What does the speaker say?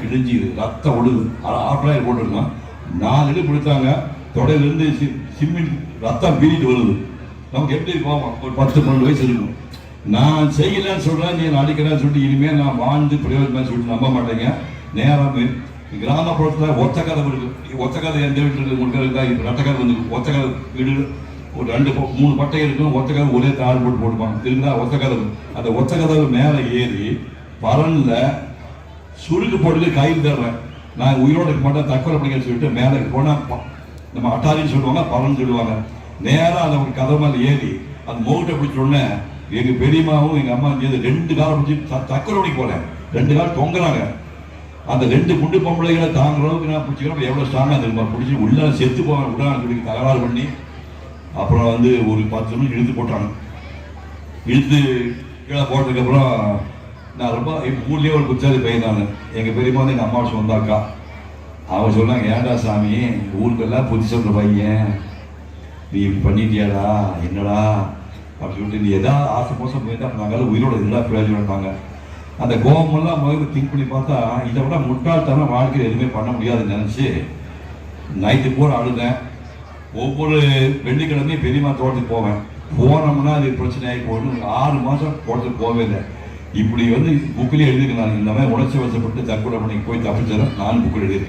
கிழிஞ்சிது, ரத்தம் ஒழுது, ஆஃப்டாயில் போட்டுருக்கான். 4 அடி கொடுத்தாங்க, தொடையிலேருந்து சிம்மின் ரத்தம் பீறிட்டு வருது. நமக்கு எப்படி போவோம், ஒரு 10-12 வயசு இருக்கும். நான் செய்யலன்னு சொல்கிறேன், நீ அடிக்கிறேன்னு சொல்லிட்டு இனிமேல் நான் வாழ்ந்து பிரயோஜனமாக சொல்லிட்டு நம்ப மாட்டேங்க. நேரம் கிராமப்புறத்தில் ஒத்த கதை இருக்குது. ஒத்த கதை எந்த வீட்டில் இருக்குது, முட்கள் இப்போ ரத்த கதை வந்து ஒத்த கதை வீடு ஒரு 2-3 பட்டை இருக்கும். ஒத்த கதை ஒரே தாள் போட்டு போட்டுப்பாங்க தெரியுங்களா. ஒத்த கதவு, அந்த ஒத்த கதவு மேலே ஏறி பரனில் சுருக்கு போட்டு கையில் தர்றேன். நான் உயிரோடு இருக்க மாட்டேன், தற்கொலை பண்ணிக்க சொல்லிட்டு மேலே போனால் நம்ம அட்டாரின்னு சொல்லுவாங்க, பரன் சொல்லுவாங்க. நேராக அந்த ஒரு கதை மேலே ஏறி அந்த மோட்டை பிடிச்சோடனே எங்கள் பெரியமாவும் எங்கள் அம்மா 2 காலம் பிடிச்சி தற்கொலை பண்ணி போகிறேன். 2 காலம் தொங்குறாங்க. அந்த 2 குண்டு பொம்பளைகளை தாங்குற அளவுக்கு நான் பிடிச்சிக்கிறோம். எவ்வளோ ஸ்ட்ராங்காக இருக்குமா, பிடிச்சி உள்ளே செத்து போவேன் விடான்னு சொல்லி தகராறு பண்ணி அப்புறம் வந்து ஒரு 10 நிமிஷம் இழுத்து போட்டாங்க. இழுத்து கீழே போட்டதுக்கப்புறம் நான் ரொம்ப ஊர்லேயே ஒரு புச்சாதி பையன். நான் எங்கள் பெரியம்மா வந்து எங்கள் அம்மா சொந்தாக்கா. அவன் சொன்னாங்க, ஏன்டா சாமி ஊருக்கெல்லாம் புத்தி சொல்கிற பையன், நீ இப்படி பண்ணிட்டியாடா என்னடா அப்படின்னு சொல்லிட்டு, நீ எதாவது ஆசை மோசம் போயிட்டு அப்போ நாங்கள் உயிரோட இருந்தால் பிரயோஜனம்ட்டாங்க. அந்த கோபமெல்லாம் முதல்ல திங்க் பண்ணி பார்த்தா இதை விட முட்டாள்தனம் வாழ்க்கையில் எதுவுமே பண்ண முடியாதுன்னு நினச்சி நைட்டு பூரா அழுதேன். ஒவ்வொரு வெள்ளிக்கிழமையும் பெரியம்மா தோட்டத்துக்கு போவேன். போனோம்னா அது பிரச்சனையாகி போகணும். 6 மாதம் தோட்டத்துக்கு போகவே இல்லை. இப்படி வந்து புக்கிலே எழுதியிருக்கேன். நான் இந்த மாதிரி உணர்ச்சி வசப்பட்டு தற்கொலை பண்ணி போய் தப்பிச்சிடறேன். நான் புக்கில் எழுதியிருக்கேன்.